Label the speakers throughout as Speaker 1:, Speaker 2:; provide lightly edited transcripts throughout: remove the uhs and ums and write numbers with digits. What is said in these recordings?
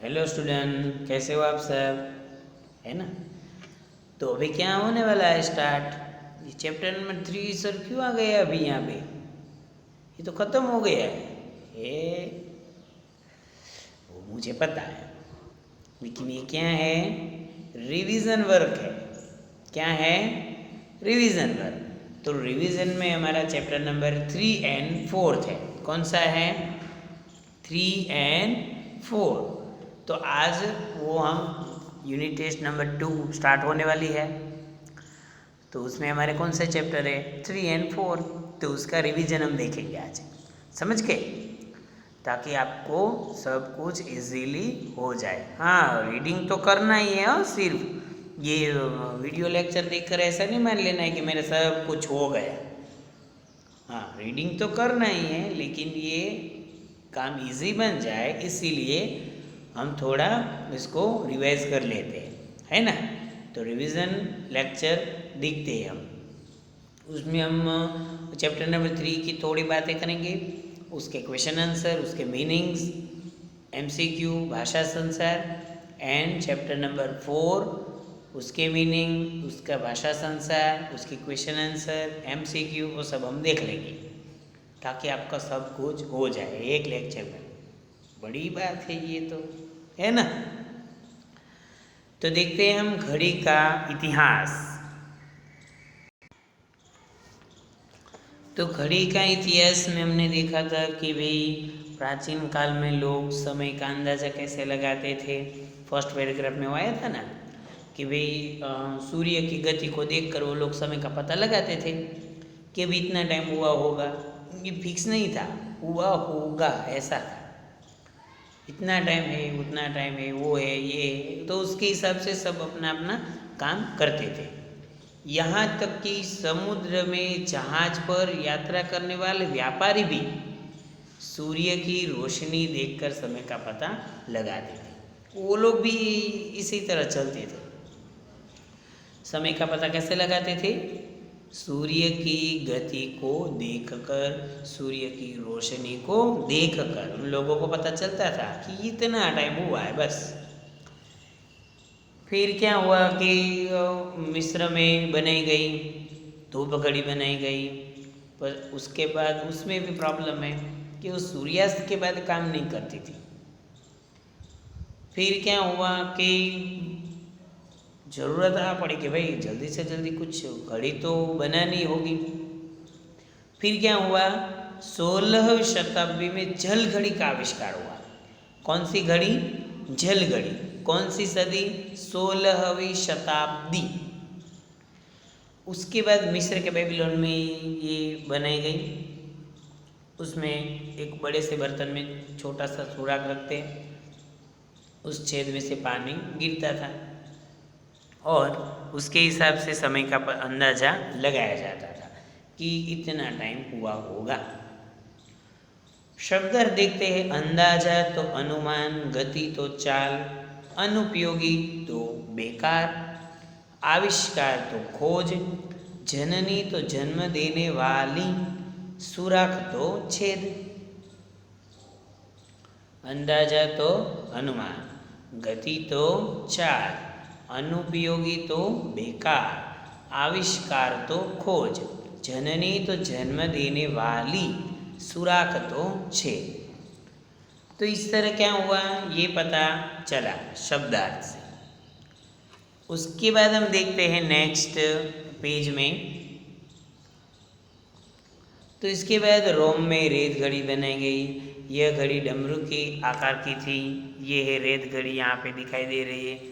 Speaker 1: Hello student, कैसे हो आप सब? है ना। तो अभी क्या होने वाला है स्टार्ट। ये चैप्टर नंबर 3 सर क्यों आ गया अभी यहाँ पे? ये तो ख़त्म हो गया है ये। वो मुझे पता है, लेकिन ये क्या है? रिवीजन वर्क है। क्या है? Revision work. तो रिवीजन में हमारा चैप्टर नंबर 3 एंड 4 है। कौन सा है? 3 एंड 4। तो आज वो हम यूनिट टेस्ट नंबर 2 स्टार्ट होने वाली है। तो उसमें हमारे कौन से चैप्टर है? 3 एंड 4। तो उसका रिवीजन हम देखेंगे आज, समझ के, ताकि आपको सब कुछ इजीली हो जाए। हाँ, रीडिंग तो करना ही है। हाँ, सिर्फ ये वीडियो लेक्चर देखकर ऐसा नहीं मान लेना है कि मेरा सब कुछ हो गया। हाँ, रीडिंग तो करना ही है, लेकिन ये काम इजी बन जाए इसीलिए हम थोड़ा इसको रिवाइज कर लेते हैं, है ना। तो रिवीजन लेक्चर देखते हैं हम। उसमें हम चैप्टर नंबर 3 की थोड़ी बातें करेंगे, उसके क्वेश्चन आंसर, उसके मीनिंग्स, एमसीक्यू, भाषा संसार, एंड चैप्टर नंबर 4 उसके मीनिंग, उसका भाषा संसार, उसके क्वेश्चन आंसर, एमसीक्यू, वो सब हम देख लेंगे, ताकि आपका सब कुछ हो जाए एक लेक्चर में। बड़ी बात है ये तो, है ना। तो देखते हैं हम घड़ी का इतिहास। तो घड़ी का इतिहास में हमने देखा था कि भाई प्राचीन काल में लोग समय का अंदाज़ा कैसे लगाते थे। फर्स्ट पैराग्राफ में वो आया था ना कि भाई सूर्य की गति को देखकर वो लोग समय का पता लगाते थे कि अभी इतना टाइम हुआ होगा। ये फिक्स नहीं था, हुआ होगा ऐसा था। इतना टाइम है, उतना टाइम है, वो है, ये है, तो उसके हिसाब से सब अपना अपना काम करते थे। यहाँ तक कि समुद्र में जहाज पर यात्रा करने वाले व्यापारी भी सूर्य की रोशनी देखकर समय का पता लगाते थे। वो लोग भी इसी तरह चलते थे। समय का पता कैसे लगाते थे? सूर्य की गति को देखकर, सूर्य की रोशनी को देखकर उन लोगों को पता चलता था कि इतना टाइम हुआ है बस। फिर क्या हुआ कि मिस्र में बनाई गई धूप घड़ी बनाई गई, पर उसके बाद उसमें भी प्रॉब्लम है कि वो सूर्यास्त के बाद काम नहीं करती थी। फिर क्या हुआ कि ज़रूरत आ पड़ी कि भाई जल्दी से जल्दी कुछ घड़ी तो बनानी होगी। फिर क्या हुआ? 16वीं शताब्दी में जल घड़ी का आविष्कार हुआ। कौन सी घड़ी? जल घड़ी। कौन सी सदी? 16वीं शताब्दी। उसके बाद मिस्र के बेबीलोन में ये बनाई गई। उसमें एक बड़े से बर्तन में छोटा सा सुराख रखते, उस छेद में से पानी गिरता था और उसके हिसाब से समय का अंदाज़ा लगाया जाता था कि इतना टाइम हुआ होगा। शब्द देखते हैं। अंदाजा तो अनुमान, गति तो चाल, अनुपयोगी तो बेकार, आविष्कार तो खोज, जननी तो जन्म देने वाली, सुराख तो छेद। अंदाजा तो अनुमान, गति तो चाल, अनुपयोगी तो बेकार, आविष्कार तो खोज, जननी तो जन्म देने वाली, सुराख तो छेद। तो इस तरह क्या हुआ ये पता चला शब्दार्थ से। उसके बाद हम देखते हैं नेक्स्ट पेज में। तो इसके बाद रोम में रेत घड़ी बनाई गई। यह घड़ी डमरू के आकार की थी। ये है रेत घड़ी, यहाँ पे दिखाई दे रही है।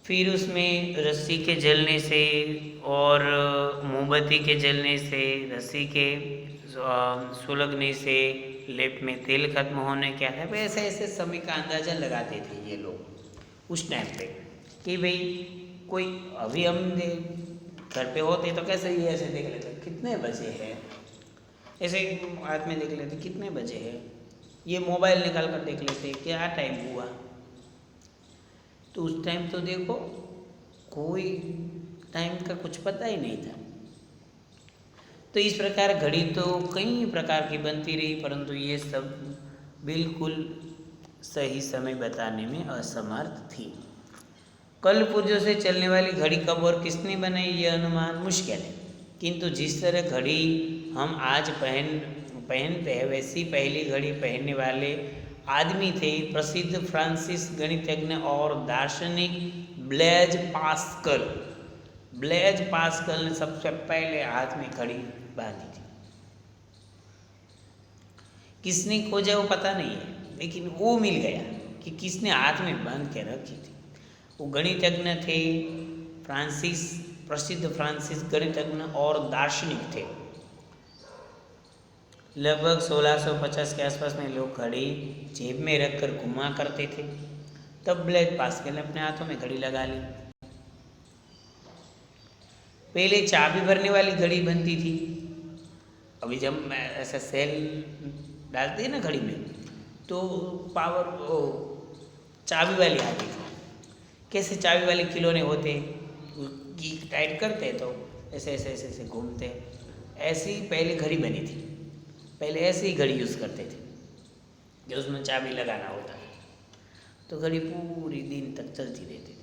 Speaker 1: फिर उसमें रस्सी के जलने से और मोमबत्ती के जलने से, रस्सी के सुलगने से, लेप में तेल खत्म होने, क्या है ऐसे ऐसे समय का अंदाज़ा लगाते थे ये लोग उस टाइम पे कि भाई कोई, अभी हम घर पे होते तो कैसे ये ऐसे देख लेते कितने बजे हैं, ऐसे हाथ में देख लेते कितने बजे हैं, ये मोबाइल निकाल कर देख लेते क्या टाइम हुआ। तो उस टाइम तो देखो कोई टाइम का कुछ पता ही नहीं था। तो इस प्रकार घड़ी तो कई प्रकार की बनती रही, परंतु ये सब बिल्कुल सही समय बताने में असमर्थ थी। कल्पपुर्जों से चलने वाली घड़ी कब और किसने बनाई यह अनुमान मुश्किल है, किंतु जिस तरह घड़ी हम आज पहनते हैं वैसी पहली घड़ी पहनने वाले आदमी थे प्रसिद्ध फ्रांसीस गणितज्ञ और दार्शनिक ब्लेज पास्कल। ब्लेज पास्कल ने सबसे पहले हाथ में घड़ी बांधी थी। किसने खोजा वो पता नहीं है, लेकिन वो मिल गया कि किसने हाथ में बांध के रखी थी। वो गणितज्ञ थे प्रसिद्ध फ्रांसीस गणितज्ञ और दार्शनिक थे। लगभग 1650 के आसपास में लोग घड़ी जेब में रखकर घुमा करते थे। तब ब्लेज पास्कल ने अपने हाथों में घड़ी लगा ली। पहले चाबी भरने वाली घड़ी बनती थी। अभी जब मैं ऐसा सेल डालते हैं ना घड़ी में, तो पावर चाबी वाली आती थी। कैसे चाबी वाले खिलौने होते, की टाइट करते तो ऐसे ऐसे ऐसे ऐसे घूमते, ऐसी पहले घड़ी बनी थी। पहले ऐसे ही घड़ी यूज़ करते थे कि उसमें चाबी लगाना होता है, तो घड़ी पूरी दिन तक चलती रहती थी।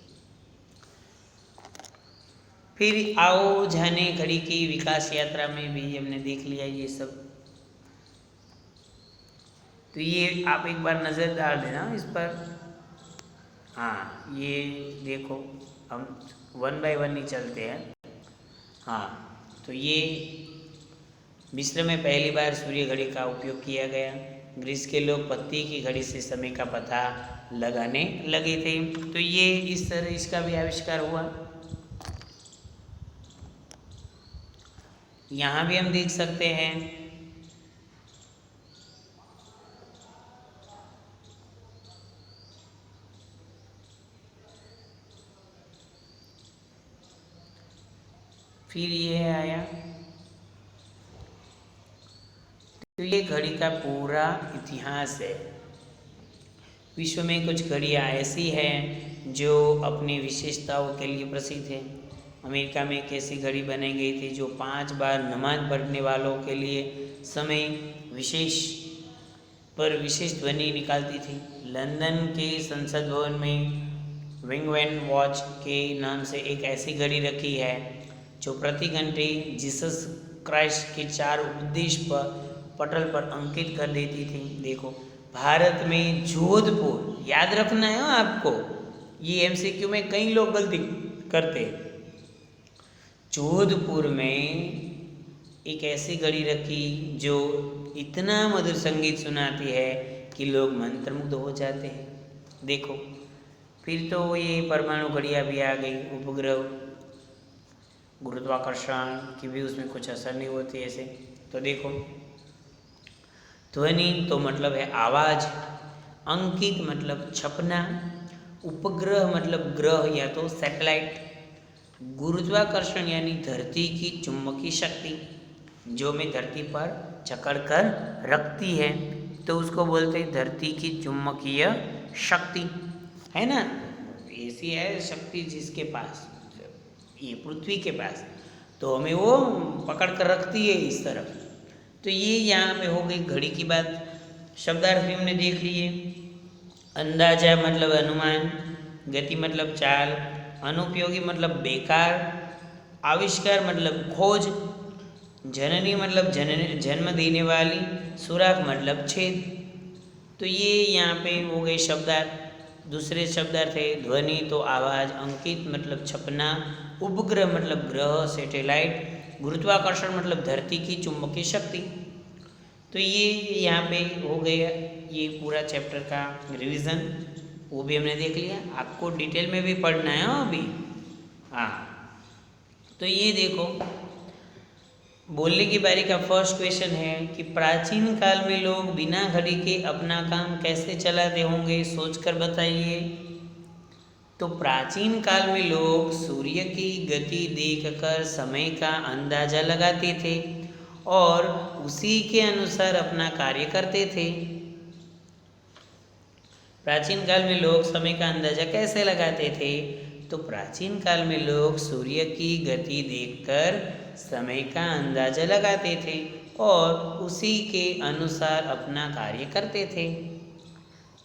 Speaker 1: फिर आओ जाने घड़ी की विकास यात्रा में भी हमने देख लिया ये सब। तो ये आप एक बार नज़र डाल देना इस पर। हाँ, ये देखो हम 1 बाय 1 ही चलते हैं। हाँ, तो ये मिस्र में पहली बार सूर्य घड़ी का उपयोग किया गया। ग्रीस के लोग पत्ती की घड़ी से समय का पता लगाने लगे थे। तो ये इस तरह इसका भी आविष्कार हुआ। यहाँ भी हम देख सकते हैं फिर ये आया। तो ये घड़ी का पूरा इतिहास है। विश्व में कुछ घड़ियाँ ऐसी हैं जो अपनी विशेषताओं के लिए प्रसिद्ध है। अमेरिका में एक ऐसी घड़ी बनाई गई थी जो 5 बार नमाज पढ़ने वालों के लिए समय विशेष ध्वनि निकालती थी। लंदन के संसद भवन में विंगवेन वॉच के नाम से एक ऐसी घड़ी रखी है जो प्रति घंटे जीसस क्राइस्ट के 4 उपदेश पर पटल पर अंकित कर देती थी। देखो, भारत में जोधपुर, याद रखना है आपको, ये एमसीक्यू में कई लोग गलती करते। जोधपुर में एक ऐसी घड़ी रखी जो इतना मधुर संगीत सुनाती है कि लोग मंत्रमुग्ध हो जाते हैं। देखो, फिर तो ये परमाणु घड़ियाँ भी आ गई। उपग्रह गुरुत्वाकर्षण की भी उसमें कुछ असर नहीं होती ऐसे। तो देखो, ध्वनि तो मतलब है आवाज़, अंकित मतलब छपना, उपग्रह मतलब ग्रह या तो सैटेलाइट, गुरुत्वाकर्षण यानी धरती की चुंबकीय शक्ति जो में धरती पर जकड़ कर रखती है, तो उसको बोलते हैं धरती की चुंबकीय शक्ति, है ना। ऐसी है शक्ति जिसके पास, ये पृथ्वी के पास, तो हमें वो पकड़ कर रखती है इस तरफ। तो ये यहाँ पे हो गई घड़ी की बात। शब्दार्थ भी हमने देख लिए। अंदाजा मतलब अनुमान, गति मतलब चाल, अनुपयोगी मतलब बेकार, आविष्कार मतलब खोज, जननी मतलब जन्म देने वाली, सुराख मतलब छेद। तो ये यहाँ पे हो गए शब्दार्थ। दूसरे शब्दार्थ है ध्वनि तो आवाज़, अंकित मतलब छपना, उपग्रह मतलब ग्रह सैटेलाइट, गुरुत्वाकर्षण मतलब धरती की चुंबकीय शक्ति। तो ये यहाँ पे हो गया ये पूरा चैप्टर का रिवीजन, वो भी हमने देख लिया। आपको डिटेल में भी पढ़ना है अभी। हाँ, तो ये देखो, बोलने की बारी का फर्स्ट क्वेश्चन है कि प्राचीन काल में लोग बिना घड़ी के अपना काम कैसे चलाते होंगे, सोचकर बताइए। तो प्राचीन काल में लोग सूर्य की गति देखकर समय का अंदाजा लगाते थे और उसी के अनुसार अपना कार्य करते थे। प्राचीन काल में लोग समय का अंदाजा कैसे लगाते थे? तो प्राचीन काल में लोग सूर्य की गति देखकर समय का अंदाजा लगाते थे और उसी के अनुसार अपना कार्य करते थे।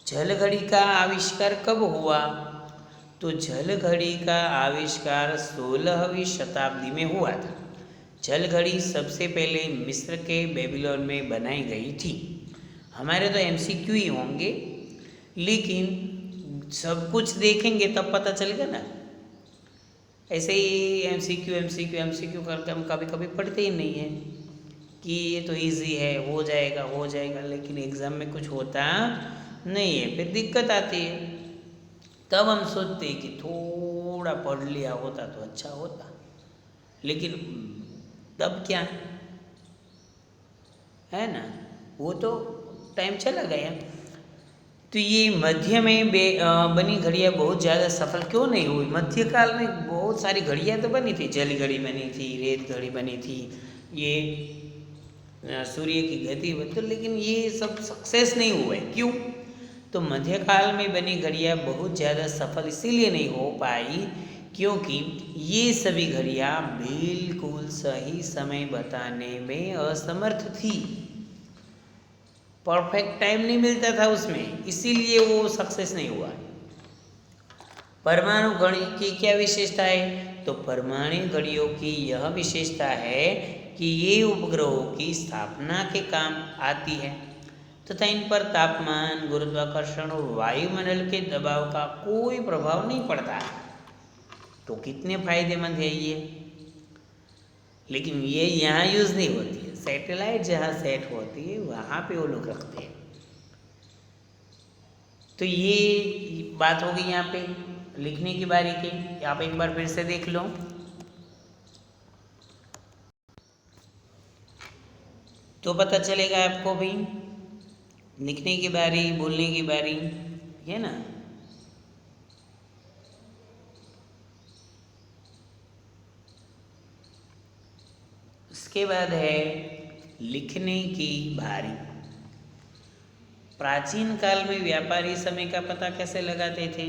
Speaker 1: जल घड़ी का आविष्कार कब हुआ? तो जल घड़ी का आविष्कार 16वीं शताब्दी में हुआ था। जल घड़ी सबसे पहले मिस्र के बेबीलोन में बनाई गई थी। हमारे तो एमसीक्यू ही होंगे, लेकिन सब कुछ देखेंगे तब पता चलेगा ना। ऐसे ही एमसीक्यू करके हम कभी कभी पढ़ते ही नहीं हैं कि ये तो इजी है, हो जाएगा, लेकिन एग्ज़ाम में कुछ होता नहीं है, फिर दिक्कत आती है। तब हम सोचते हैं कि थोड़ा पढ़ लिया होता तो अच्छा होता, लेकिन तब क्या है ना, वो तो टाइम चला गया। तो ये मध्य में बनी घड़ियाँ बहुत ज़्यादा सफल क्यों नहीं हुई? मध्यकाल में बहुत सारी घड़ियाँ तो बनी थी, जल घड़ी बनी थी, रेत घड़ी बनी थी, ये सूर्य की गति तो, लेकिन ये सब सक्सेस नहीं हुए। क्यों? तो मध्यकाल में बनी घड़ियाँ बहुत ज़्यादा सफल इसीलिए नहीं हो पाई क्योंकि ये सभी घड़ियाँ बिल्कुल सही समय बताने में असमर्थ थी। परफेक्ट टाइम नहीं मिलता था उसमें, इसीलिए वो सक्सेस नहीं हुआ। परमाणु घड़ी की क्या विशेषता है? तो परमाणु घड़ियों की यह विशेषता है कि ये उपग्रहों की स्थापना के काम आती है तथा इन पर तापमान, गुरुत्वाकर्षण और वायुमंडल के दबाव का कोई प्रभाव नहीं पड़ता। तो कितने फायदेमंद है ये। लेकिन ये यहाँ यूज़ नहीं होती है, सैटेलाइट जहाँ सेट होती है वहाँ पे वो लोग रखते हैं। तो ये बात हो गई यहाँ पे लिखने की बारी की। आप एक बार फिर से देख लो। तो पता चलेगा आपको भी, लिखने की बारी, बोलने की बारी है ना। उसके बाद है लिखने की बारी। प्राचीन काल में व्यापारी समय का पता कैसे लगाते थे?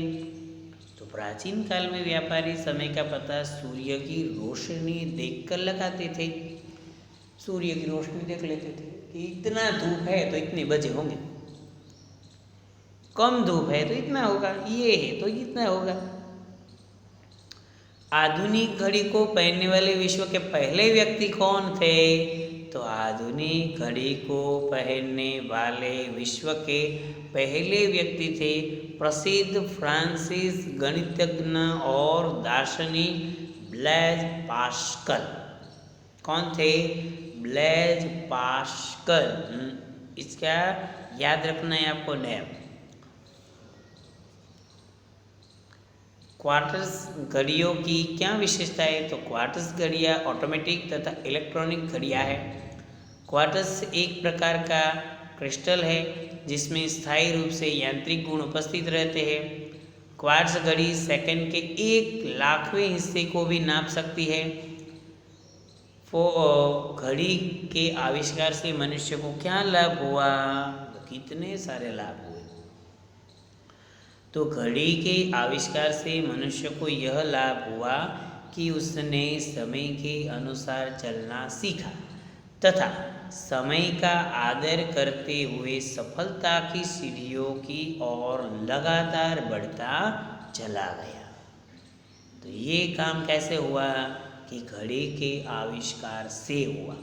Speaker 1: तो प्राचीन काल में व्यापारी समय का पता सूर्य की रोशनी देखकर लगाते थे। सूर्य की रोशनी देख लेते थे कि इतना धूप है तो इतने बजे होंगे, कम धूप है तो इतना होगा, ये है तो इतना होगा। आधुनिक घड़ी को पहनने वाले विश्व के पहले व्यक्ति कौन थे? तो आधुनिक घड़ी को पहनने वाले विश्व के पहले व्यक्ति थे प्रसिद्ध फ्रांसीस गणितज्ञ और दार्शनिक ब्लेज पास्कल। कौन थे? Blaise Pascal. इसका याद रखना है आपको नेम। क्वार्टर्स घड़ियों की क्या विशेषता है? तो क्वार्टर्स घड़ियाँ ऑटोमेटिक तथा इलेक्ट्रॉनिक घड़ियाँ हैं। क्वार्टर्स एक प्रकार का क्रिस्टल है जिसमें स्थायी रूप से यांत्रिक गुण उपस्थित रहते हैं। क्वार्ट्ज घड़ी सेकंड के 1,00,000वें हिस्से को भी नाप सकती है। घड़ी के आविष्कार से मनुष्य को क्या लाभ हुआ? कितने सारे लाभ हुए। तो घड़ी के आविष्कार से मनुष्य को यह लाभ हुआ कि उसने समय के अनुसार चलना सीखा तथा समय का आदर करते हुए सफलता की सीढ़ियों की ओर लगातार बढ़ता चला गया। तो ये काम कैसे हुआ कि घड़ी के आविष्कार से हुआ।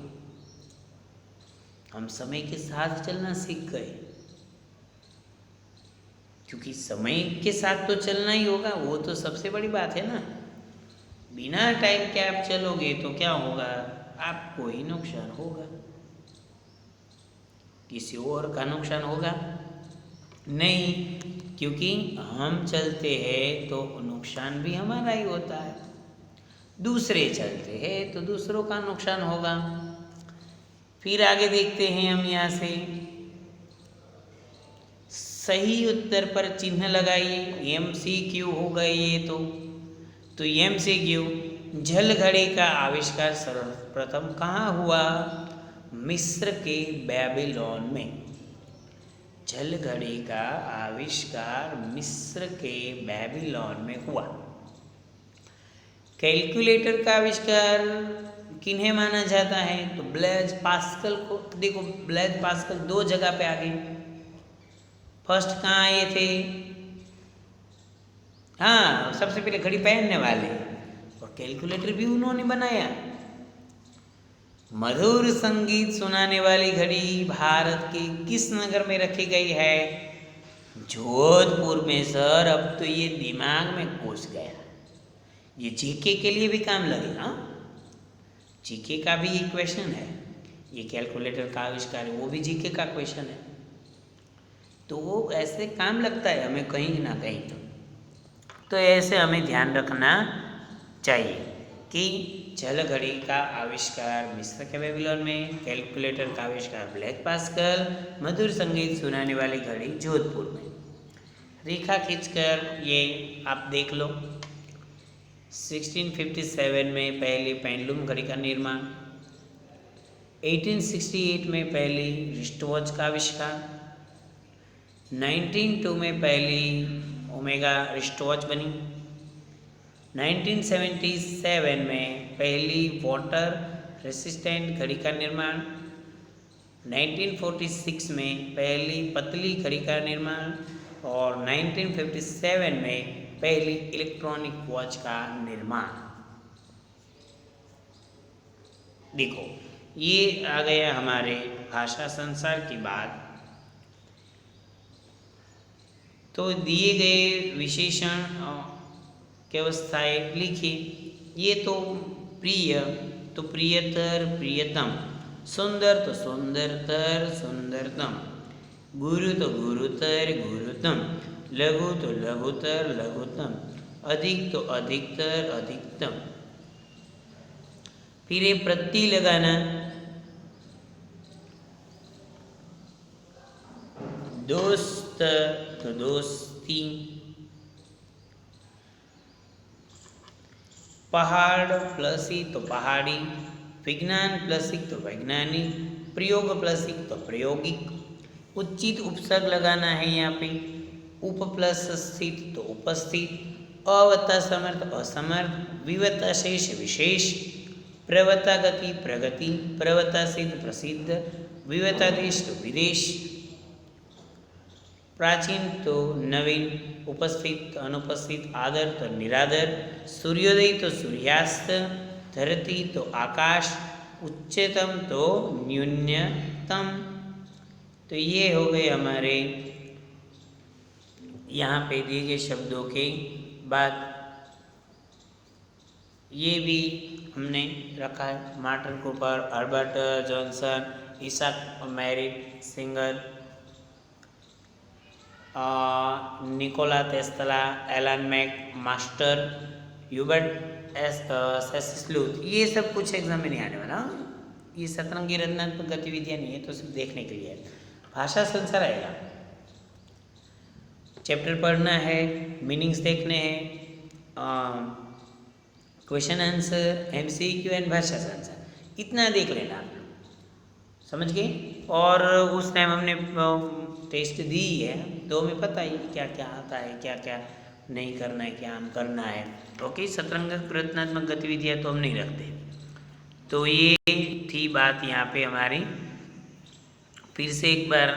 Speaker 1: हम समय के साथ चलना सीख गए, क्योंकि समय के साथ तो चलना ही होगा, वो तो सबसे बड़ी बात है ना। बिना टाइम के आप चलोगे तो क्या होगा? आपको ही नुकसान होगा, किसी और का नुकसान होगा नहीं, क्योंकि हम चलते हैं तो नुकसान भी हमारा ही होता है। दूसरे चलते हैं तो दूसरों का नुकसान होगा। फिर आगे देखते हैं हम यहाँ से, सही उत्तर पर चिन्ह लगाइए। MCQ हो गए ये तो MCQ, जल घड़ी का आविष्कार सर्वप्रथम कहाँ हुआ? मिस्र के बेबीलोन में। जल घड़ी का आविष्कार मिस्र के बेबीलोन में हुआ। कैलकुलेटर का आविष्कार किन्हें माना जाता है? तो ब्लेज पास्कल को। देखो ब्लेज पास्कल दो जगह पे आ गए। फर्स्ट कहाँ आए थे? हाँ, सबसे पहले घड़ी पहनने वाले, और कैलकुलेटर भी उन्होंने बनाया। मधुर संगीत सुनाने वाली घड़ी भारत के किस नगर में रखी गई है? जोधपुर में सर। अब तो ये दिमाग में घुस गया, ये जीके के लिए भी काम लगेगा। जीके का भी ये क्वेश्चन है, ये कैलकुलेटर का आविष्कार है, वो भी जीके का क्वेश्चन है, तो वो ऐसे काम लगता है हमें कहीं ना कहीं। तो ऐसे हमें ध्यान रखना चाहिए कि जल घड़ी का आविष्कार मिस्र के बेबीलोन में, कैलकुलेटर का आविष्कार ब्लैक पास्कल, मधुर संगीत सुनाने वाली घड़ी जोधपुर में। रेखा खींचकर ये आप देख लो। 1657 में पहली पेंडुलम घड़ी का निर्माण, 1868 में पहली रिस्ट वॉच का आविष्कार, 1902 में पहली ओमेगा रिस्ट वॉच बनी, 1977 में पहली वाटर रेसिस्टेंट घड़ी का निर्माण, 1946 में पहली पतली घड़ी का निर्माण, और 1957 में पहली इलेक्ट्रॉनिक वॉच का निर्माण। देखो, ये आ गया हमारे भाषा संसार की बात। तो दिए गए विशेषण की अवस्थाएं लिखिए। ये तो प्रिय तो प्रियतर प्रियतम, सुंदर तो सुंदरतर सुंदरतम, गुरु तो गुरुतर गुरुतम, लघु तो लघुतर लघुतम, अधिक तो अधिकतर अधिकतम। फिर ये प्रत्यय लगाना, दोस्त तो दोस्ती, पहाड़ प्लस ही तो पहाड़ी, विज्ञान प्लस ही तो वैज्ञानिक, प्रयोग प्लस ही तो प्रायोगिक। उचित उपसर्ग लगाना है यहाँ पे, उप प्लस स्थित तो उपस्थित, अवता समर्थ असमर्थ, विवता शेष विशेष, प्रवता गति प्रगति, प्रवता सिद्ध प्रसिद्ध, विवता देश तो विदेश, प्राचीन तो नवीन, उपस्थित तो अनुपस्थित, आदर तो निरादर, सूर्योदय तो सूर्यास्त, धरती तो आकाश, उच्चतम तो न्यूनतम। तो ये हो गए हमारे यहाँ पे दिए गए शब्दों के बाद। ये भी हमने रखा है, Martin Cooper, Albert Johnson, Isaac Merritt Singer, Nikola Tesla, Alan MacMaster Hubert. ये सब कुछ एग्जाम में नहीं आने वाला। ये सतरंगी रचनात्मक गतिविधियाँ नहीं है, तो सिर्फ देखने के लिए है। भाषा संसार आएगा, चैप्टर पढ़ना है, मीनिंग्स देखने हैं, क्वेश्चन आंसर, MCQ एंड भाषा संसार, इतना देख लेना आप लोग, समझ गए। और उस टाइम हमने टेस्ट दी है, तो हमें पता ही क्या क्या आता है, क्या क्या नहीं करना है, क्या हम करना है। ओके, सतरंग रचनात्मक गतिविधियाँ तो हम नहीं रखते। तो ये थी बात यहाँ पे हमारी। फिर से एक बार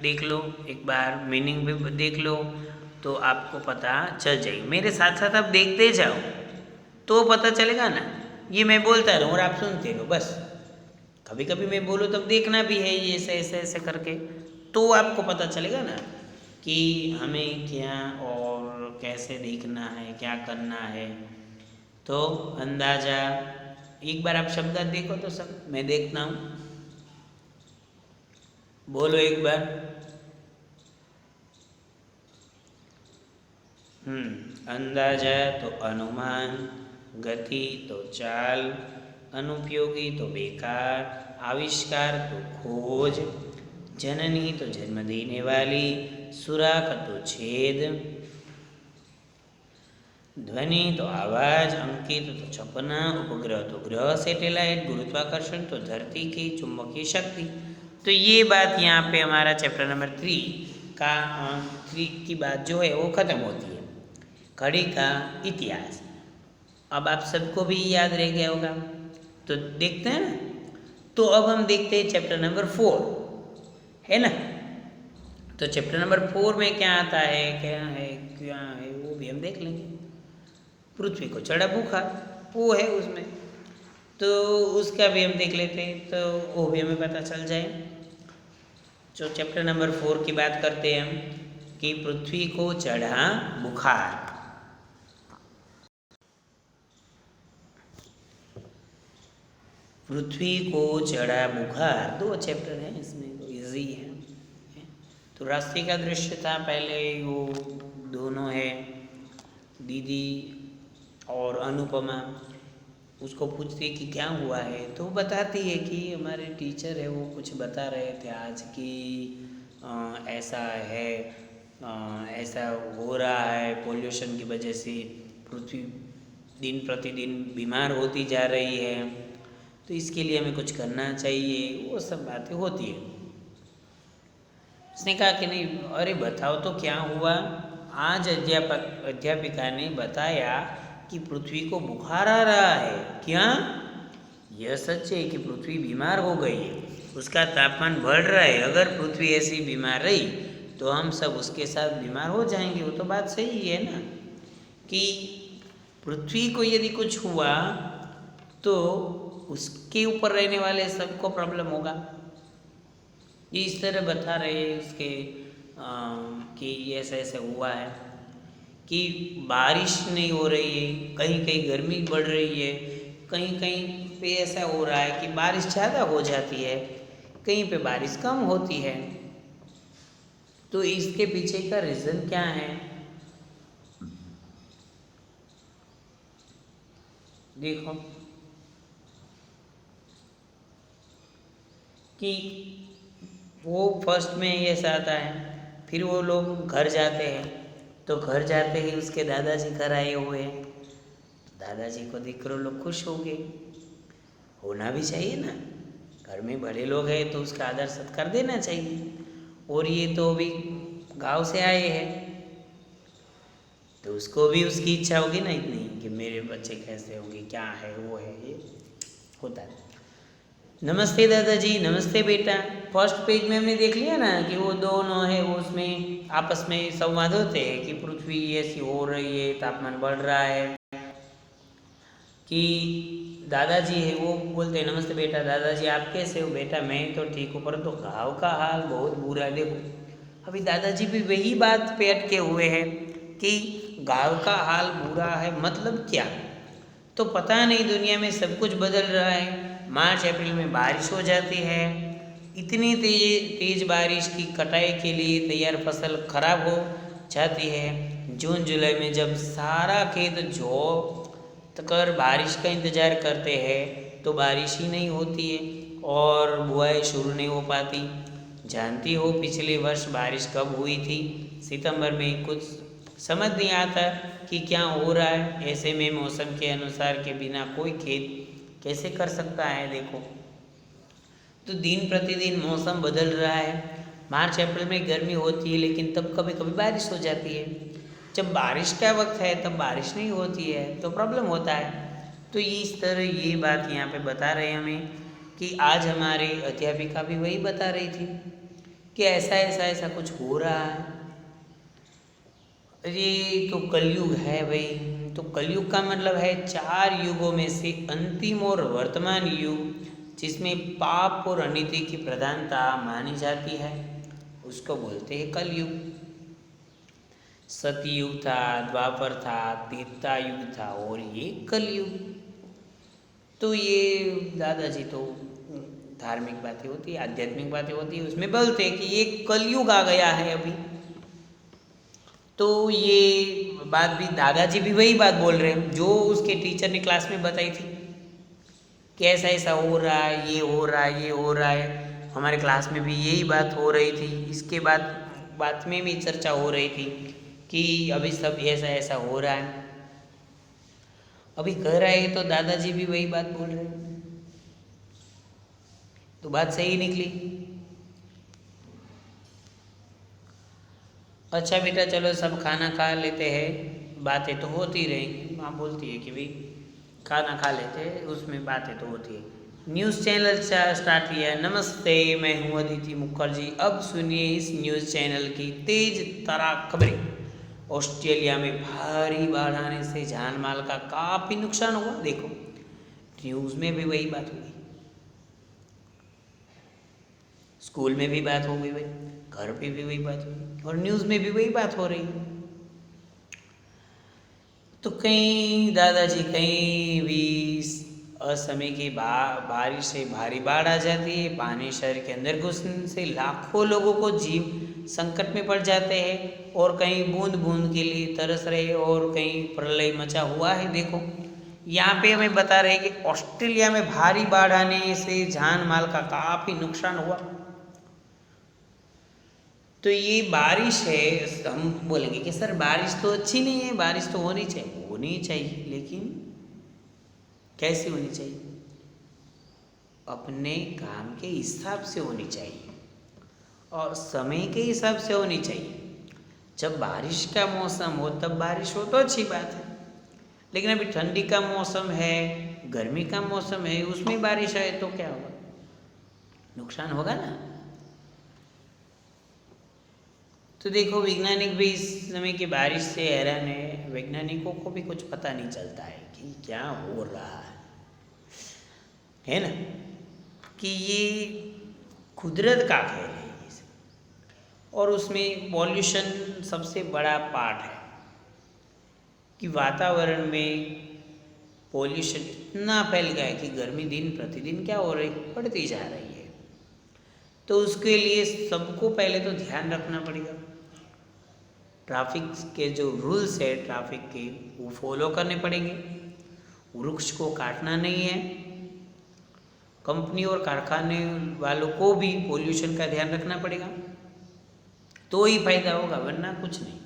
Speaker 1: देख लो, एक बार मीनिंग भी देख लो, तो आपको पता चल जाएगी। मेरे साथ साथ आप देखते जाओ तो पता चलेगा ना। ये मैं बोलता रहूँ और आप सुनते रहो बस। कभी कभी मैं बोलूँ तब देखना भी है, ये ऐसे ऐसे ऐसे करके, तो आपको पता चलेगा ना कि हमें क्या और कैसे देखना है, क्या करना है। तो अंदाजा, एक बार आप शब्द देखो तो सब मैं देखता हूँ, बोलो एक बार। अंदाजा तो अनुमान, गति तो चाल, अनुपयोगी तो बेकार, आविष्कार तो खोज, जननी तो जन्म देने वाली, सुराख तो छेद, ध्वनि तो आवाज, अंकित तो छपना, उपग्रह तो ग्रह सैटेलाइट, गुरुत्वाकर्षण तो धरती की चुंबकीय शक्ति। तो ये बात यहाँ पे हमारा चैप्टर नंबर 3 की बात जो है वो ख़त्म होती है, घड़ी का इतिहास। अब आप सबको भी याद रह गया होगा, तो देखते हैं ना। तो अब हम देखते हैं चैप्टर नंबर 4, है ना। तो चैप्टर नंबर 4 में क्या आता है, क्या है वो भी हम देख लेंगे। पृथ्वी को चढ़ा बुखार, वो है उसमें, तो उसका भी हम देख लेते हैं, तो वो भी हमें पता चल जाए। जो चैप्टर नंबर 4 की बात करते हैं हम, कि पृथ्वी को चढ़ा बुखार। पृथ्वी को चढ़ा बुखार, 2 चैप्टर हैं इसमें, तो इजी है। तो रास्ते का दृश्य था पहले, वो दोनों है, दीदी और अनुपमा, उसको पूछती कि क्या हुआ है, तो बताती है कि हमारे टीचर है वो कुछ बता रहे थे आज कि ऐसा है, ऐसा हो रहा है, पोल्यूशन की वजह से पृथ्वी दिन प्रतिदिन बीमार होती जा रही है, तो इसके लिए हमें कुछ करना चाहिए, वो सब बातें होती है। उसने कहा कि नहीं, अरे बताओ तो क्या हुआ। आज अध्यापिका ने बताया कि पृथ्वी को बुखार आ रहा है। क्या? यह सच है कि पृथ्वी बीमार हो गई है, उसका तापमान बढ़ रहा है। अगर पृथ्वी ऐसी बीमार रही तो हम सब उसके साथ बीमार हो जाएंगे। वो तो बात सही है ना, कि पृथ्वी को यदि कुछ हुआ तो उसके ऊपर रहने वाले सबको प्रॉब्लम होगा। ये इस तरह बता रहे हैं उसके कि ऐसा ऐसा हुआ है, कि बारिश नहीं हो रही है, कहीं कहीं गर्मी बढ़ रही है, कहीं कहीं पे ऐसा हो रहा है कि बारिश ज़्यादा हो जाती है, कहीं पे बारिश कम होती है। तो इसके पीछे का रीज़न क्या है? देखो कि वो फर्स्ट में ऐसा आता है, फिर वो लोग घर जाते हैं, तो घर जाते ही उसके दादाजी घर आए हुए हैं। दादाजी को देखकर लोग खुश हो गए, होना भी चाहिए ना, घर में बड़े लोग हैं तो उसका आदर सत्कार देना चाहिए। और ये तो अभी गांव से आए हैं, तो उसको भी उसकी इच्छा होगी ना इतनी कि मेरे बच्चे कैसे होंगे, क्या है वो है, ये होता है। नमस्ते दादाजी, नमस्ते बेटा। फर्स्ट पेज में हमने देख लिया ना कि वो दोनों है, वो उसमें आपस में संवाद होते हैं कि पृथ्वी ऐसी हो रही है, तापमान बढ़ रहा है, कि दादाजी है वो बोलते हैं नमस्ते बेटा, दादाजी आप कैसे हो? बेटा मैं तो ठीक हूँ, परंतु गाँव का हाल बहुत बुरा है। देखो अभी दादाजी भी वही बात पे अटके हुए हैं कि गाँव का हाल बुरा है, मतलब क्या? तो पता नहीं, दुनिया में सब कुछ बदल रहा है। मार्च अप्रैल में बारिश हो जाती है, इतनी तेज बारिश की कटाई के लिए तैयार फसल खराब हो जाती है। जून जुलाई में जब सारा खेत जोत कर बारिश का इंतज़ार करते हैं तो बारिश ही नहीं होती है और बुआई शुरू नहीं हो पाती। जानती हो पिछले वर्ष बारिश कब हुई थी? सितंबर में। कुछ समझ नहीं आता कि क्या हो रहा है। ऐसे में मौसम के अनुसार के बिना कोई खेत कैसे कर सकता है? देखो तो दिन प्रतिदिन मौसम बदल रहा है। मार्च अप्रैल में गर्मी होती है, लेकिन तब कभी कभी बारिश हो जाती है। जब बारिश का वक्त है तब बारिश नहीं होती है, तो प्रॉब्लम होता है। तो इस तरह ये बात यहाँ पे बता रहे हैं हमें, कि आज हमारे अध्यापिका भी वही बता रही थी कि ऐसा ऐसा ऐसा कुछ हो रहा है। ये तो कलयुग है भाई। तो कलयुग का मतलब है 4 युगों में से अंतिम और वर्तमान युग, जिसमें पाप और अनिति की प्रधानता मानी जाती है, उसको बोलते हैं कलयुग। सतयुग था, द्वापर था, त्रेता युग था और ये कलयुग। तो ये दादाजी तो धार्मिक बातें होती है, आध्यात्मिक बातें होती है, उसमें बोलते हैं कि ये कलयुग आ गया है अभी। तो ये बात भी दादाजी भी वही बात बोल रहे हैं जो उसके टीचर ने क्लास में बताई थी कि ऐसा ऐसा हो रहा है, ये हो रहा है, ये हो रहा है। हमारे क्लास में भी यही बात हो रही थी, इसके बाद बात में भी चर्चा हो रही थी कि अभी सब ऐसा ऐसा हो रहा है। अभी घर आए तो दादाजी भी वही बात बोल रहे हैं, तो बात सही निकली। अच्छा बेटा चलो सब खाना खा लेते हैं, बातें तो होती रहेंगी। माँ बोलती है कि भाई खाना खा लेते हैं, उसमें बातें तो होती है। न्यूज़ चैनल स्टार्ट किया है। नमस्ते, मैं हूं अदिति मुखर्जी। अब सुनिए इस न्यूज़ चैनल की तेज तरार खबरें। ऑस्ट्रेलिया में भारी बाढ़ आने से जान माल का काफ़ी नुकसान हुआ। देखो, न्यूज़ में भी वही बात हुई, स्कूल में भी बात हो गई भाई, घर पे भी वही बात हुई और न्यूज़ में भी वही बात हो रही है। तो कहीं दादाजी कहीं भी असमय की बारिश से भारी बाढ़ आ जाती है। पानी शहर के अंदर घुसने से लाखों लोगों को जीव संकट में पड़ जाते हैं और कहीं बूंद बूंद के लिए तरस रहे और कहीं प्रलय मचा हुआ है। देखो, यहाँ पे हमें बता रहे हैं कि ऑस्ट्रेलिया में भारी बाढ़ आने से जान माल का काफ़ी नुकसान हुआ। तो ये बारिश है, हम बोलेंगे कि सर बारिश तो अच्छी नहीं है, बारिश तो होनी चाहिए, लेकिन कैसे होनी चाहिए? अपने काम के हिसाब से होनी चाहिए और समय के हिसाब से होनी चाहिए। जब बारिश का मौसम हो तब बारिश हो तो अच्छी बात है, लेकिन अभी ठंडी का मौसम है, गर्मी का मौसम है, उसमें बारिश आए तो क्या होगा? नुकसान होगा ना। तो देखो, वैज्ञानिक भी इस समय की बारिश से हैरान है। वैज्ञानिकों को भी कुछ पता नहीं चलता है कि क्या हो रहा है ना, कि ये कुदरत का खेल है ये सब। और उसमें पॉल्यूशन सबसे बड़ा पार्ट है कि वातावरण में पॉल्यूशन इतना फैल गया है कि गर्मी दिन प्रतिदिन क्या हो रही, बढ़ती जा रही है। तो उसके लिए सबको पहले तो ध्यान रखना पड़ेगा। ट्रैफिक के जो रूल्स है ट्रैफिक के, वो फॉलो करने पड़ेंगे। वृक्ष को काटना नहीं है। कंपनी और कारखाने वालों को भी पोल्यूशन का ध्यान रखना पड़ेगा, तो ही फायदा होगा, वरना कुछ नहीं।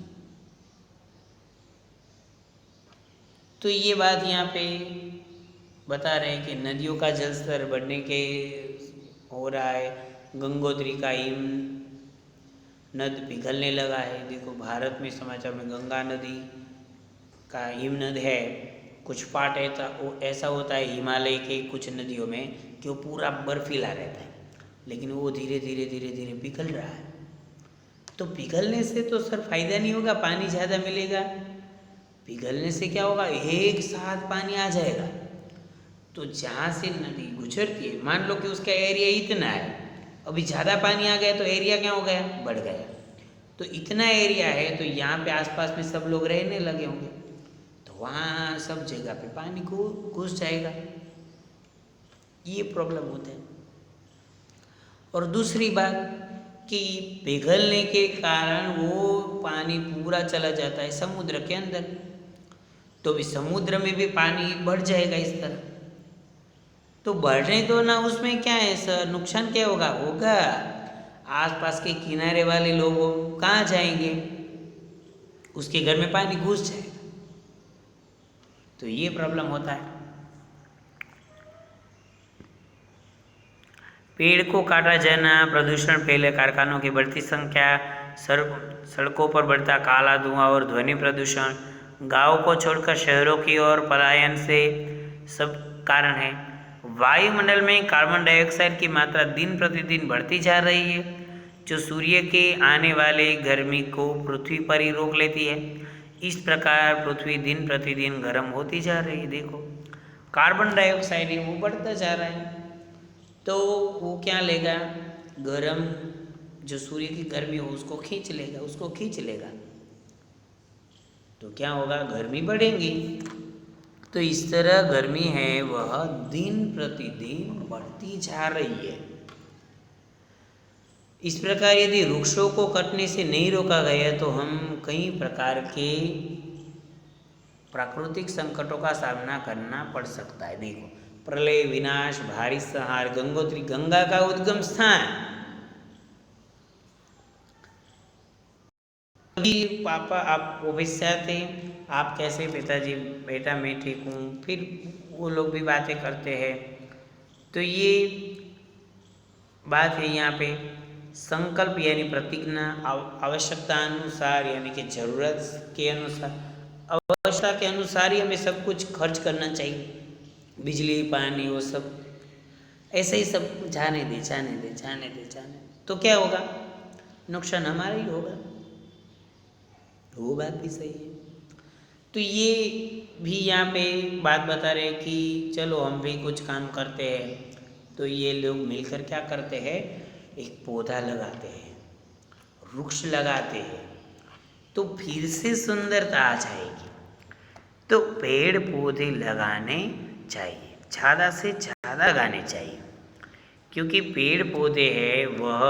Speaker 1: तो ये बात यहाँ पे बता रहे हैं कि नदियों का जल स्तर बढ़ने के हो रहा है। गंगोत्री का हिम नद पिघलने लगा है। देखो, भारत में समाचार में गंगा नदी का हिमनद है, कुछ पार्ट ऐसा होता है हिमालय के कुछ नदियों में कि वो पूरा बर्फीला रहता है, लेकिन वो धीरे धीरे धीरे धीरे पिघल रहा है। तो पिघलने से तो सर फायदा नहीं होगा, पानी ज़्यादा मिलेगा। पिघलने से क्या होगा, एक साथ पानी आ जाएगा। तो जहाँ से नदी गुजरती है, मान लो कि उसका एरिया इतना है, अभी ज़्यादा पानी आ गया तो एरिया क्या हो गया, बढ़ गया। तो इतना एरिया है तो यहाँ पे आसपास में सब लोग रहने लगे होंगे, तो वहाँ सब जगह पे पानी को घुस जाएगा। ये प्रॉब्लम होता है। और दूसरी बात कि पिघलने के कारण वो पानी पूरा चला जाता है समुद्र के अंदर, तो भी समुद्र में भी पानी बढ़ जाएगा इस तरह। तो बढ़ने दो ना, उसमें क्या है सर, नुकसान क्या होगा आसपास के किनारे वाले लोग कहाँ जाएंगे, उसके घर में पानी घुस जाएगा। तो ये प्रॉब्लम होता है। पेड़ को काटा जाना, प्रदूषण फैले, कारखानों की बढ़ती संख्या, सड़कों पर बढ़ता काला धुआं और ध्वनि प्रदूषण, गांवों को छोड़कर शहरों की ओर पलायन से सब कारण है। वायुमंडल में कार्बन डाइऑक्साइड की मात्रा दिन प्रतिदिन बढ़ती जा रही है, जो सूर्य के आने वाले गर्मी को पृथ्वी पर ही रोक लेती है। इस प्रकार पृथ्वी दिन प्रतिदिन गर्म होती जा रही है। देखो, कार्बन डाइऑक्साइड है वो बढ़ता जा रहा है, तो वो क्या लेगा, गर्म जो सूर्य की गर्मी हो उसको खींच लेगा, तो क्या होगा, गर्मी बढ़ेगी। तो इस तरह गर्मी है वह दिन प्रतिदिन बढ़ती जा रही है। इस प्रकार यदि वृक्षों को कटने से नहीं रोका गया तो हम कई प्रकार के प्राकृतिक संकटों का सामना करना पड़ सकता है। देखो, प्रलय, विनाश, भारी संहार। गंगोत्री, गंगा का उद्गम स्थान। पापा आप ऑफिस से आते हैं, आप कैसे, पिताजी, बेटा मैं ठीक हूँ, फिर वो लोग भी बातें करते हैं। तो ये बात है यहाँ पे, संकल्प यानी प्रतिज्ञा, आवश्यकता अनुसार यानी कि जरूरत के अनुसार, आवश्यकता के अनुसार ही हमें सब कुछ खर्च करना चाहिए, बिजली पानी वो सब। ऐसे ही सब जाने दे जाने दे जाने दे जाने दे, तो क्या होगा? नुकसान हमारा ही होगा। वो बात भी सही है। तो ये भी यहाँ पे बात बता रहे हैं कि चलो हम भी कुछ काम करते हैं। तो ये लोग मिलकर क्या करते हैं, एक पौधा लगाते हैं, वृक्ष लगाते हैं, तो फिर से सुंदरता आ जाएगी। तो पेड़ पौधे लगाने चाहिए, ज़्यादा से ज़्यादा लगाने चाहिए, क्योंकि पेड़ पौधे हैं वह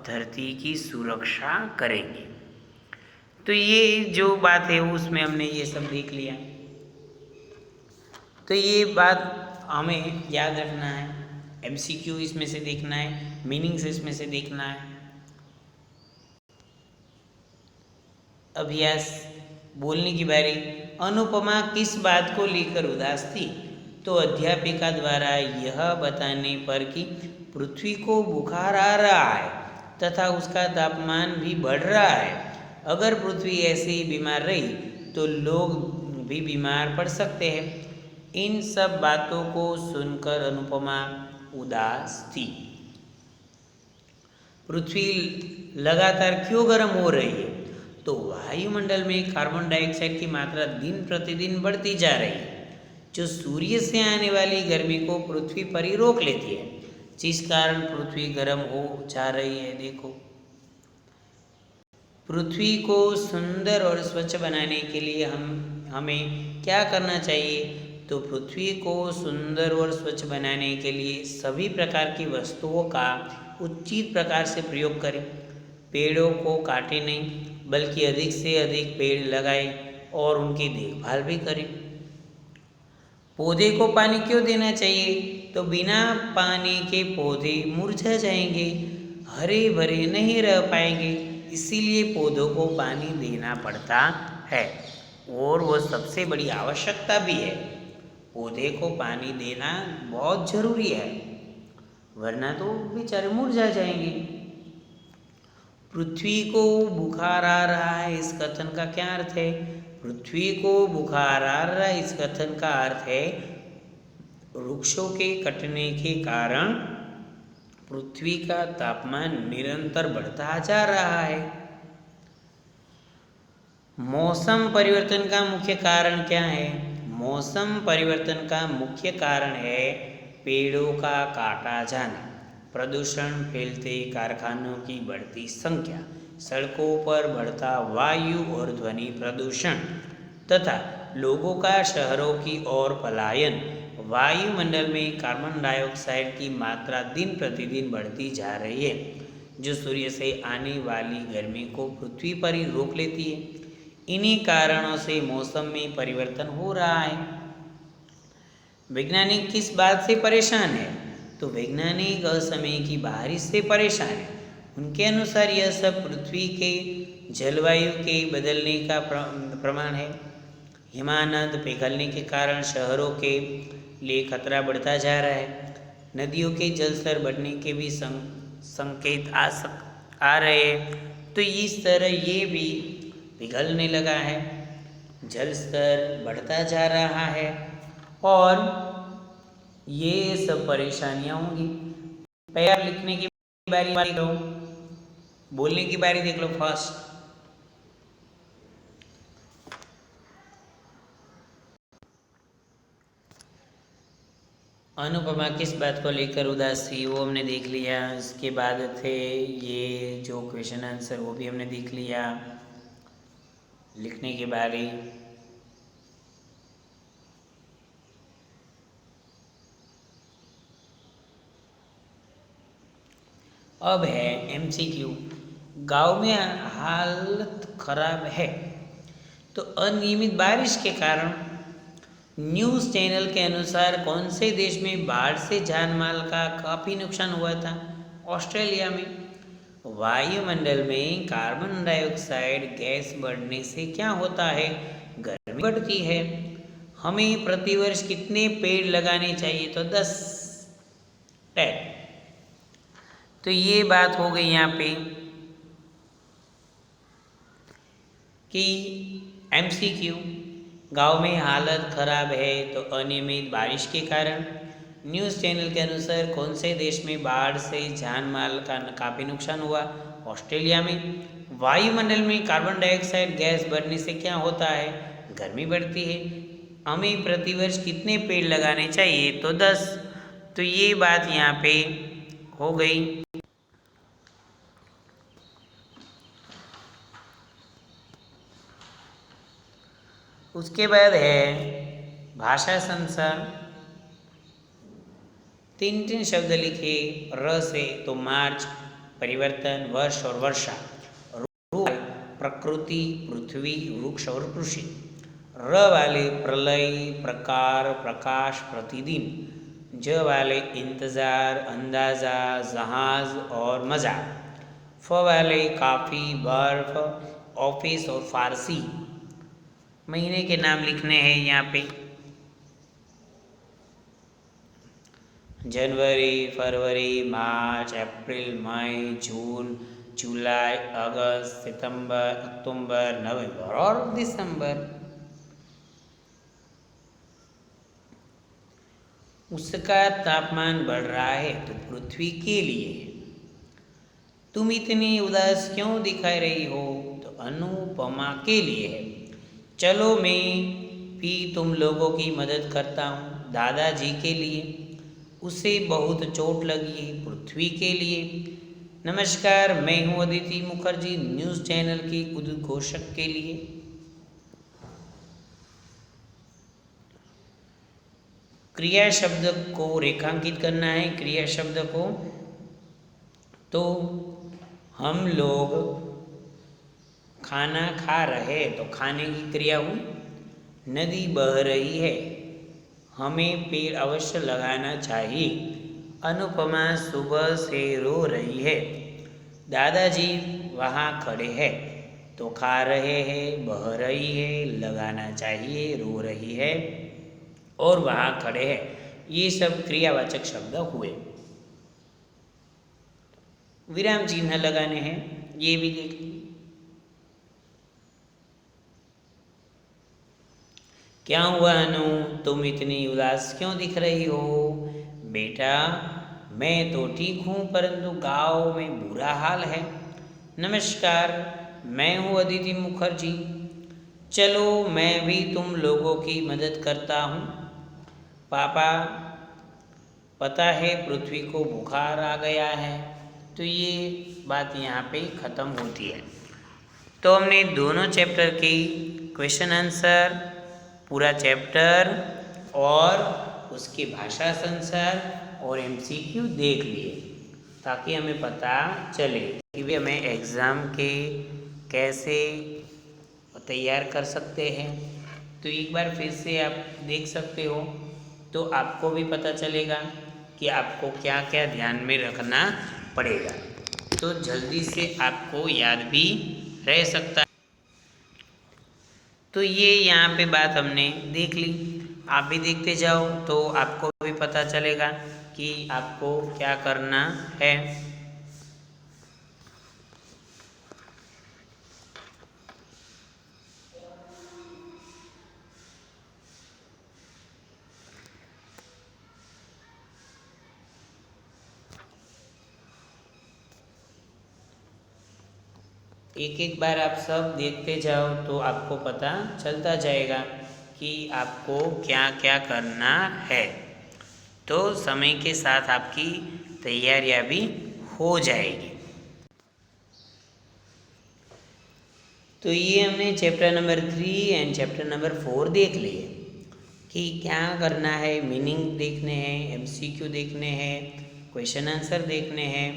Speaker 1: धरती की सुरक्षा करेंगे। तो ये जो बात है उसमें हमने ये सब देख लिया। तो ये बात हमें याद रखना है, MCQ इसमें से देखना है, मीनिंग्स इसमें से देखना है। अभ्यास, बोलने की बारी। अनुपमा किस बात को लेकर उदास थी? तो अध्यापिका द्वारा यह बताने पर कि पृथ्वी को बुखार आ रहा है तथा उसका तापमान भी बढ़ रहा है। अगर पृथ्वी ऐसे ही बीमार रही तो लोग भी बीमार पड़ सकते हैं। इन सब बातों को सुनकर अनुपमा उदास थी। पृथ्वी लगातार क्यों गर्म हो रही है? तो वायुमंडल में कार्बन डाइऑक्साइड की मात्रा दिन प्रतिदिन बढ़ती जा रही है, जो सूर्य से आने वाली गर्मी को पृथ्वी पर ही रोक लेती है, जिस कारण पृथ्वी गर्म हो जा रही है। देखो, पृथ्वी को सुंदर और स्वच्छ बनाने के लिए हमें क्या करना चाहिए? तो पृथ्वी को सुंदर और स्वच्छ बनाने के लिए सभी प्रकार की वस्तुओं का उचित प्रकार से प्रयोग करें। पेड़ों को काटे नहीं, बल्कि अधिक से अधिक पेड़ लगाएं और उनकी देखभाल भी करें। पौधे को पानी क्यों देना चाहिए? तो बिना पानी के पौधे मुरझा जाएंगे, हरे भरे नहीं रह पाएंगे, इसीलिए पौधों को पानी देना पड़ता है। और वो सबसे बड़ी आवश्यकता भी है, पौधे को पानी देना बहुत ज़रूरी है, वरना तो बेचारे मुरझा जाएंगे। पृथ्वी को बुखार आ रहा है, इस कथन का क्या अर्थ है? पृथ्वी को बुखार आ रहा है, इस कथन का अर्थ है वृक्षों के कटने के कारण पृथ्वी का तापमान निरंतर बढ़ता जा रहा है। मौसम परिवर्तन का मुख्य कारण क्या है? मौसम परिवर्तन का मुख्य कारण है पेड़ों का काटा जाना, प्रदूषण फैलते कारखानों की बढ़ती संख्या, सड़कों पर बढ़ता वायु और ध्वनि प्रदूषण तथा लोगों का शहरों की ओर पलायन। वायुमंडल में कार्बन डाइऑक्साइड की मात्रा दिन प्रतिदिन बढ़ती जा रही है, जो सूर्य से आने वाली गर्मी को पृथ्वी पर ही रोक लेती है। इन्हीं कारणों से मौसम में परिवर्तन हो रहा है। वैज्ञानिक किस बात से परेशान है? तो वैज्ञानिक असमय की बारिश से परेशान है। उनके अनुसार यह सब पृथ्वी के जलवायु के बदलने का प्रमाण है। हिमानद पिघलने के कारण शहरों के लिए खतरा बढ़ता जा रहा है। नदियों के जल स्तर बढ़ने के भी संकेत आ रहे हैं। तो इस तरह ये भी पिघलने लगा है, जल स्तर बढ़ता जा रहा है और ये सब परेशानियां होंगी। पहले आप लिखने की बारी देख लो, बोलने की बारी देख लो फर्स्ट। अनुपमा किस बात को लेकर उदास थी, वो हमने देख लिया। इसके बाद थे ये जो क्वेश्चन आंसर, वो भी हमने देख लिया। लिखने की बारी। अब है MCQ। गांव में हालत खराब है। तो अनियमित बारिश के कारण न्यूज़ चैनल के अनुसार कौन से देश में बाढ़ से जान माल का काफ़ी नुकसान हुआ था? ऑस्ट्रेलिया में। वायुमंडल में कार्बन डाइऑक्साइड गैस बढ़ने से क्या होता है? गर्मी बढ़ती है। हमें प्रतिवर्ष कितने पेड़ लगाने चाहिए? तो 10। तो ये बात हो गई यहाँ पे कि MCQ। गांव में हालत खराब है तो अनियमित बारिश के कारण न्यूज़ चैनल के अनुसार कौन से देश में बाढ़ से जान माल का काफ़ी नुकसान हुआ? ऑस्ट्रेलिया में। वायुमंडल में कार्बन डाइऑक्साइड गैस बढ़ने से क्या होता है? गर्मी बढ़ती है। हमें प्रतिवर्ष कितने पेड़ लगाने चाहिए? तो 10। तो ये बात यहाँ पे हो गई। उसके बाद है भाषा संसार। 3 शब्द लिखे र से। तो मार्च, परिवर्तन, वर्ष और वर्षा। रू प्रकृति, पृथ्वी, वृक्ष और कृषि। र वाले प्रलय, प्रकार, प्रकाश, प्रतिदिन। ज वाले इंतज़ार, अंदाज़ा, जहाज और मज़ा। फ वाले काफ़ी, बर्फ, ऑफिस और फारसी। महीने के नाम लिखने हैं यहाँ पे। जनवरी, फरवरी, मार्च, अप्रैल, मई, जून, जुलाई, अगस्त, सितंबर, अक्टूबर, नवंबर और दिसंबर। उसका तापमान बढ़ रहा है तो पृथ्वी के लिए है। तुम इतनी उदास क्यों दिखाई रही हो? तो अनुपमा के लिए है। चलो मैं भी तुम लोगों की मदद करता हूँ, दादाजी के लिए। उसे बहुत चोट लगी है, पृथ्वी के लिए। नमस्कार, मैं हूँ अदिति मुखर्जी, न्यूज़ चैनल की उद्घोषक के लिए। क्रिया शब्द को रेखांकित करना है। क्रिया शब्द को तो हम लोग खाना खा रहे, तो खाने की क्रिया हुई। नदी बह रही है, हमें पेड़ अवश्य लगाना चाहिए। अनुपमा सुबह से रो रही है, दादाजी वहाँ खड़े हैं। तो खा रहे हैं, बह रही है, लगाना चाहिए, रो रही है और वहाँ खड़े हैं। ये सब क्रियावाचक शब्द हुए। विराम चिन्ह लगाने हैं, ये भी देख लीजिए। क्या हुआ अनु, तुम इतनी उदास क्यों दिख रही हो? बेटा, मैं तो ठीक हूँ, परंतु गांव में बुरा हाल है। नमस्कार, मैं हूँ अदिति मुखर्जी। चलो मैं भी तुम लोगों की मदद करता हूँ। पापा, पता है पृथ्वी को बुखार आ गया है। तो ये बात यहाँ पे ख़त्म होती है। तो हमने दोनों चैप्टर की क्वेश्चन आंसर, पूरा चैप्टर और उसकी भाषा संसार और एमसीक्यू देख लिए, ताकि हमें पता चले कि भी हमें एग्ज़ाम के कैसे तैयार कर सकते हैं। तो एक बार फिर से आप देख सकते हो, तो आपको भी पता चलेगा कि आपको क्या क्या ध्यान में रखना पड़ेगा। तो जल्दी से आपको याद भी रह सकता है। तो ये यहाँ पे बात हमने देख ली, आप भी देखते जाओ तो आपको भी पता चलेगा कि आपको क्या करना है। एक एक बार आप सब देखते जाओ तो आपको पता चलता जाएगा कि आपको क्या क्या करना है। तो समय के साथ आपकी तैयारियां भी हो जाएगी। तो ये हमने chapter number 3 and chapter number 4 देख लिए कि क्या करना है। मीनिंग देखने हैं, एमसीक्यू देखने हैं, क्वेश्चन आंसर देखने हैं,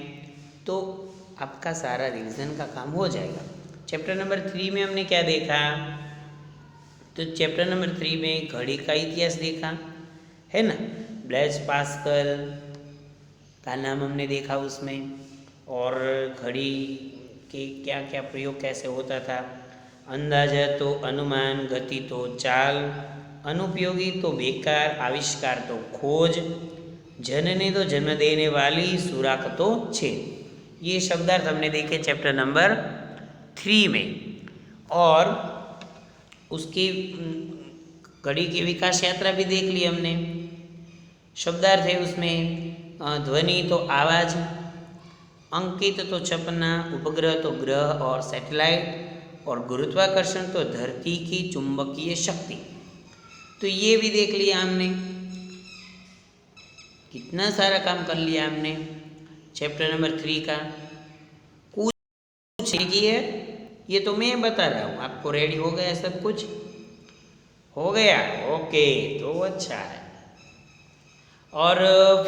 Speaker 1: तो आपका सारा रिवीजन का काम हो जाएगा। चैप्टर नंबर 3 में हमने क्या देखा? तो चैप्टर नंबर 3 में घड़ी का इतिहास देखा है ना। ब्लेज पास्कल का नाम हमने देखा उसमें, और घड़ी के क्या क्या प्रयोग कैसे होता था। अंदाजा तो अनुमान, गति तो चाल, अनुपयोगी तो बेकार, आविष्कार तो खोज, जनने तो जन्म देने वाली, सुराख तो छेद। ये शब्दार्थ हमने देखे चैप्टर नंबर 3 में। और उसकी घड़ी की विकास यात्रा भी देख ली हमने। शब्दार्थ है उसमें ध्वनि तो आवाज़, अंकित तो छपना, उपग्रह तो ग्रह और सैटेलाइट, और गुरुत्वाकर्षण तो धरती की चुंबकीय शक्ति। तो ये भी देख लिया हमने, कितना सारा काम कर लिया हमने चैप्टर नंबर 3 का। कुछ की है ये तो मैं बता रहा हूँ आपको। रेडी हो गया सब कुछ? हो गया, ओके, तो अच्छा है। और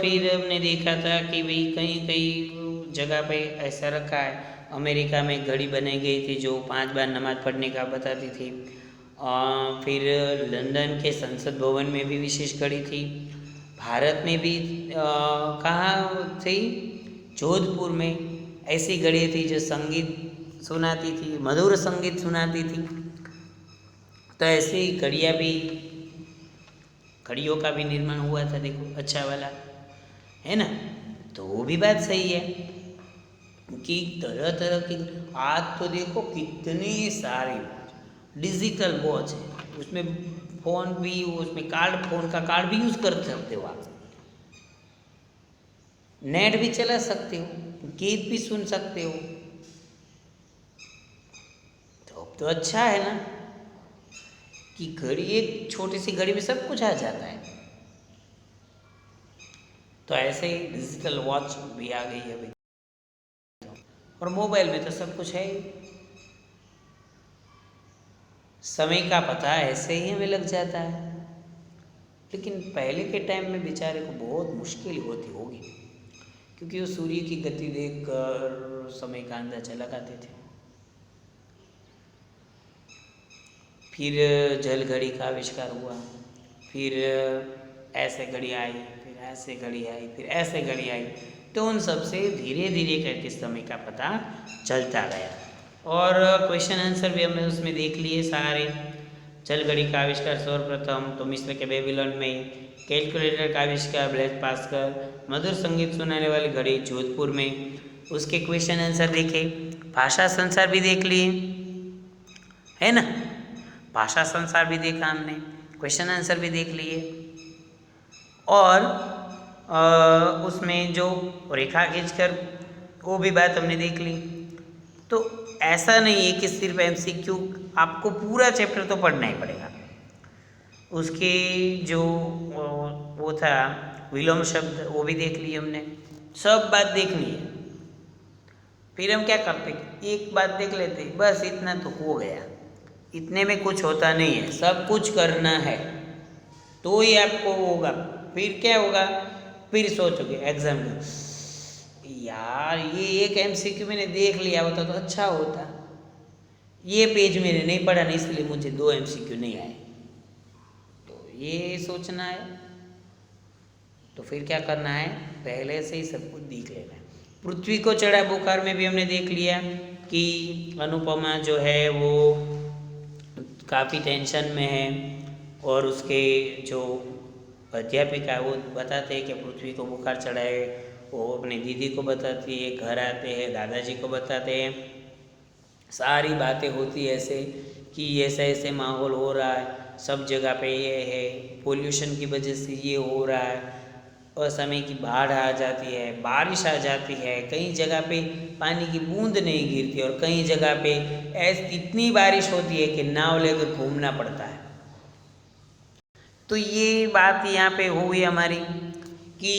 Speaker 1: फिर हमने देखा था कि भाई कहीं कहीं जगह पे ऐसा रखा है, अमेरिका में घड़ी बनाई गई थी जो 5 बार नमाज पढ़ने का बताती थी। फिर लंदन के संसद भवन में भी विशेष घड़ी थी। भारत में भी कहाँ थी? जोधपुर में ऐसी घड़ी थी जो संगीत सुनाती थी, मधुर संगीत सुनाती थी। तो ऐसे ही घड़ियों का भी निर्माण हुआ था, देखो अच्छा वाला है ना। तो वो भी बात सही है कि तरह तरह की, आज तो देखो कितने सारे डिजिटल वॉच है, उसमें फ़ोन भी, उसमें फ़ोन का कार्ड भी यूज़ कर सकते हो आप, नेट भी चला सकते हो, गीत भी सुन सकते हो। तो अब तो अच्छा है ना कि घड़ी, एक छोटी सी घड़ी में सब कुछ आ जाता है। तो ऐसे ही डिजिटल वॉच भी आ गई है अभी, और मोबाइल में तो सब कुछ है ही। समय का पता ऐसे ही हमें लग जाता है। लेकिन पहले के टाइम में बेचारे को बहुत मुश्किल होती होगी, क्योंकि वो सूर्य की गति देखकर समय का अंदाजा लगाते थे। फिर जल घड़ी का आविष्कार हुआ, फिर ऐसे घड़ी आई, फिर ऐसे घड़ी आई, फिर ऐसे घड़ी आई। तो उन सब से धीरे धीरे करके समय का पता चलता गया। और क्वेश्चन आंसर भी हमने उसमें देख लिए सारे। जल घड़ी का आविष्कार सर्वप्रथम तो मिस्र के बेबीलोन में, कैलकुलेटर का आविष्कार ब्लेज पास्कल, मधुर संगीत सुनाने वाली घड़ी जोधपुर में। उसके क्वेश्चन आंसर देखे, भाषा संसार भी देख लिए, है ना। भाषा संसार भी देखा हमने, क्वेश्चन आंसर भी देख लिए, और उसमें जो रेखा खींचकर वो भी बात हमने देख ली। तो ऐसा नहीं है कि सिर्फ MCQ, आपको पूरा चैप्टर तो पढ़ना ही पड़ेगा। उसके जो वो था विलोम शब्द, वो भी देख लिए हमने, सब बात देखनी है। फिर हम क्या करते, एक बात देख लेते, बस इतना तो हो गया, इतने में कुछ होता नहीं है, सब कुछ करना है तो ही आपको होगा। फिर क्या होगा, फिर सोचोगे एग्जाम में, यार ये एक MCQ मैंने देख लिया होता तो अच्छा होता, ये पेज मैंने नहीं पढ़ा नहीं इसलिए मुझे 2 MCQ नहीं आए। तो ये सोचना है। तो फिर क्या करना है, पहले से ही सब कुछ देख लेना है। पृथ्वी को चढ़ा बुखार में भी हमने देख लिया कि अनुपमा जो है वो काफ़ी टेंशन में है, और उसके जो अध्यापिका है वो बताते हैं कि पृथ्वी को बुखार चढ़ा है। वो अपनी दीदी को बताती है, घर आते हैं दादाजी को बताते हैं, सारी बातें होती है ऐसे कि ऐसे ऐसे माहौल हो रहा है, सब जगह पे ये है, पोल्यूशन की वजह से ये हो रहा है, असमय की बाढ़ आ जाती है, बारिश आ जाती है, कई जगह पे पानी की बूंद नहीं गिरती, और कई जगह पे ऐसी इतनी बारिश होती है कि नाव लेकर घूमना पड़ता है। तो ये बात यहाँ पे हुई हमारी कि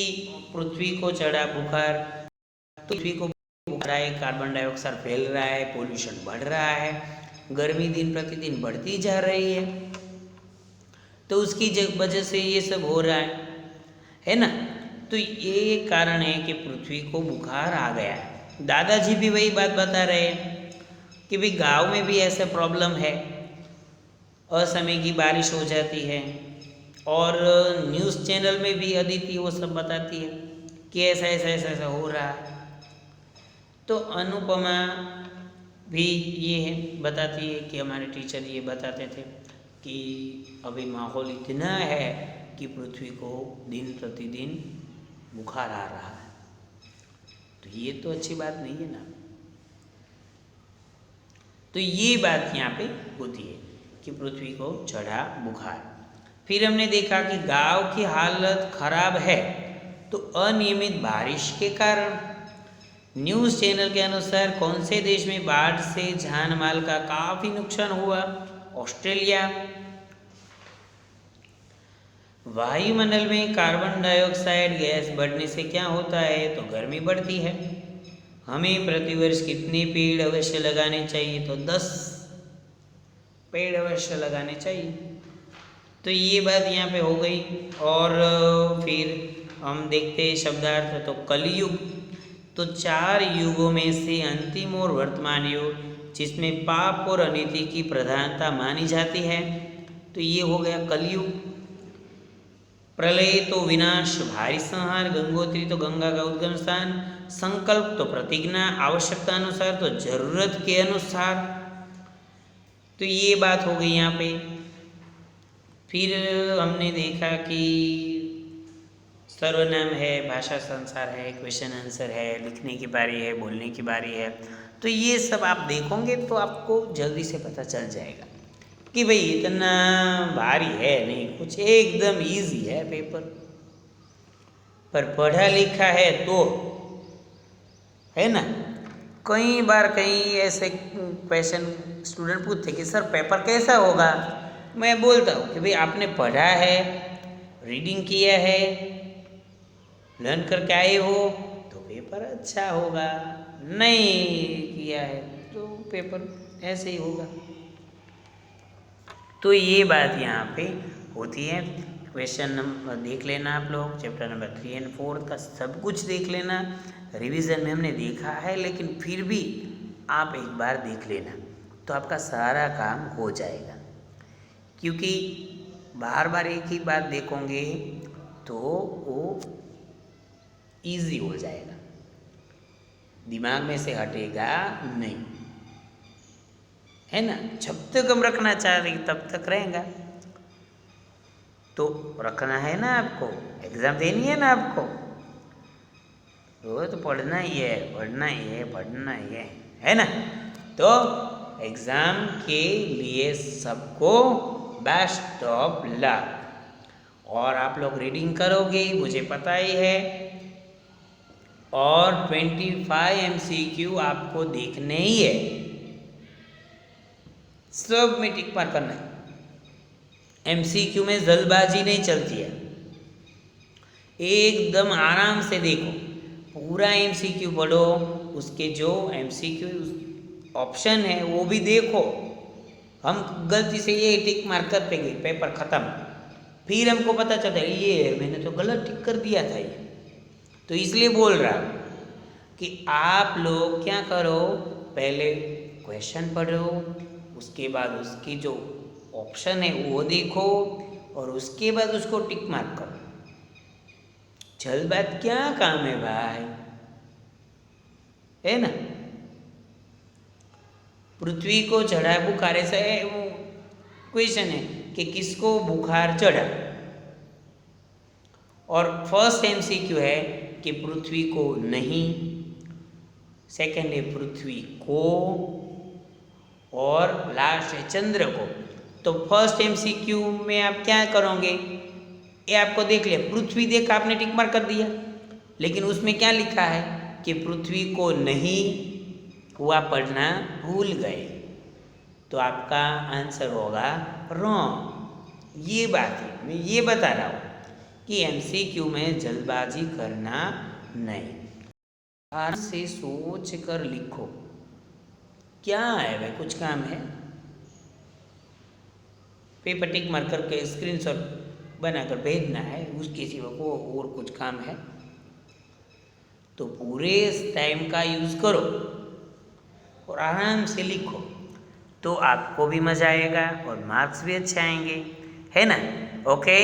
Speaker 1: पृथ्वी को चढ़ा बुखार, पृथ्वी को बुखार है, कार्बन डाइऑक्साइड फैल रहा है, पोल्यूशन बढ़ रहा है, गर्मी दिन प्रतिदिन बढ़ती जा रही है, तो उसकी वजह से ये सब हो रहा है ना। तो ये कारण है कि पृथ्वी को बुखार आ गया है। दादाजी भी वही बात बता रहे हैं कि भाई गांव में भी ऐसा प्रॉब्लम है, असमय की बारिश हो जाती है, और न्यूज़ चैनल में भी अदिति वो सब बताती है कि ऐसा ऐसा ऐसा ऐसा हो रहा है। तो अनुपमा भी ये बताती है कि हमारे टीचर ये बताते थे कि अभी माहौल इतना है कि पृथ्वी को दिन प्रतिदिन बुखार आ रहा है। तो ये तो अच्छी बात नहीं है ना। तो ये बात यहाँ पे होती है कि पृथ्वी को चढ़ा बुखार। फिर हमने देखा कि गांव की हालत खराब है तो अनियमित बारिश के कारण। न्यूज़ चैनल के अनुसार कौन से देश में बाढ़ से जान माल का काफ़ी नुकसान हुआ? ऑस्ट्रेलिया। वायुमंडल में कार्बन डाइऑक्साइड गैस बढ़ने से क्या होता है? तो गर्मी बढ़ती है। हमें प्रतिवर्ष कितने पेड़ अवश्य लगाने चाहिए? तो 10 पेड़ अवश्य लगाने चाहिए। तो ये बात यहाँ पे हो गई। और फिर हम देखते हैं शब्दार्थ। तो कलयुग तो 4 युगों में से अंतिम और वर्तमान युग जिसमें पाप और अनिति की प्रधानता मानी जाती है, तो ये हो गया कलयुग। प्रलय तो विनाश, भारी संहार, गंगोत्री तो गंगा का उद्गम स्थान, संकल्प तो प्रतिज्ञा, आवश्यकता अनुसार तो जरूरत के अनुसार। तो ये बात हो गई यहाँ पे। फिर हमने देखा कि सर्वनाम है, भाषा संसार है, क्वेश्चन आंसर है, लिखने की बारी है, बोलने की बारी है। तो ये सब आप देखोगे तो आपको जल्दी से पता चल जाएगा कि भाई इतना भारी है नहीं, कुछ एकदम इजी है पेपर। पर पढ़ा लिखा है तो, है ना। कई बार कहीं ऐसे क्वेश्चन स्टूडेंट पूछते कि सर पेपर कैसा होगा? मैं बोलता हूँ कि भाई आपने पढ़ा है, रीडिंग किया है, लर्न करके आए हो तो पेपर अच्छा होगा, नहीं किया है तो पेपर ऐसे ही होगा। तो ये बात यहाँ पे होती है। क्वेश्चन नंबर देख लेना आप लोग, चैप्टर नंबर 3 और 4 का सब कुछ देख लेना। रिवीजन में हमने देखा है, लेकिन फिर भी आप एक बार देख लेना तो आपका सारा काम हो जाएगा। क्योंकि बार बार एक ही बात देखोगे तो वो इजी हो जाएगा, दिमाग में से हटेगा नहीं, है ना। जब तक हम रखना चाह रहे तब तक रहेगा। तो रखना है ना आपको, एग्ज़ाम देनी है ना आपको, तो पढ़ना ही है, पढ़ना ही है, पढ़ना ही है ना। तो एग्ज़ाम के लिए सबको बेस्ट ऑफ लक। और आप लोग रीडिंग करोगे मुझे पता ही है। और 25 MCQ आपको देखने ही है, सब में टिक मार करना है। MCQ में जल्दबाजी नहीं चलती है, एकदम आराम से देखो, पूरा MCQ पढ़ो, उसके जो MCQ ऑप्शन है वो भी देखो। हम गलती से ये टिक मार करते गए, पेपर ख़त्म, फिर हमको पता चलता है ये मैंने तो गलत टिक कर दिया था ये। तो इसलिए बोल रहा हूँ कि आप लोग क्या करो, पहले क्वेश्चन पढ़ो, उसके बाद उसकी जो ऑप्शन है वो देखो, और उसके बाद उसको टिक मार्क करो। जल्दबाज क्या काम है भाई, है ना। पृथ्वी को चढ़ा बुखार, ऐसा है वो क्वेश्चन है कि किसको बुखार चढ़ा, और फर्स्ट MCQ है कि पृथ्वी को नहीं, सेकंड है पृथ्वी को, और लास्ट है चंद्र को। तो फर्स्ट MCQ में आप क्या करोगे, ये आपको देख लिया, पृथ्वी देख आपने टिक मार्क कर दिया, लेकिन उसमें क्या लिखा है कि पृथ्वी को नहीं हुआ पढ़ना भूल गए, तो आपका आंसर होगा रॉन्ग। ये बात है, मैं ये बता रहा हूँ कि MCQ में जल्दबाजी करना नहीं, आराम से सोच कर लिखो। क्या है भाई, कुछ काम है, पेपर टिक मार करके स्क्रीनशॉट बनाकर भेजना है, उसके सिवा को और कुछ काम है? तो पूरे टाइम का यूज़ करो और आराम से लिखो, तो आपको भी मज़ा आएगा और मार्क्स भी अच्छे आएंगे, है ना। ओके,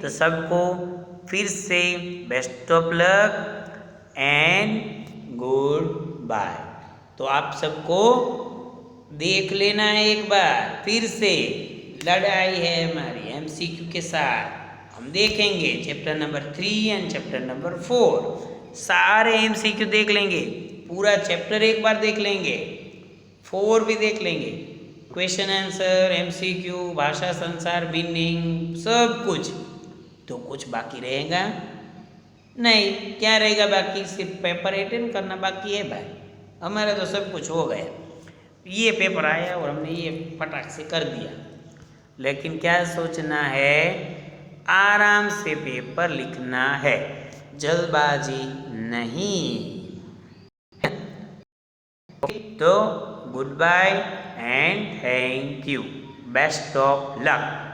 Speaker 1: तो सबको फिर से best of luck and goodbye. तो आप सबको देख लेना है एक बार, फिर से लड़ाई है हमारी MCQ के साथ। हम देखेंगे chapter number 3 and chapter number 4, सारे MCQ देख लेंगे, पूरा चैप्टर एक बार देख लेंगे, 4 भी देख लेंगे, क्वेश्चन आंसर, MCQ, भाषा संसार, मीनिंग, सब कुछ। तो कुछ बाकी रहेगा नहीं। क्या रहेगा बाकी? सिर्फ पेपर अटेंड करना बाकी है भाई। हमारा तो सब कुछ हो गया। ये पेपर आया और हमने ये फटाक से कर दिया। लेकिन क्या सोचना है? आराम से पेपर लिखना है, जल्दबाजी नहीं। तो goodbye and thank you, best of luck.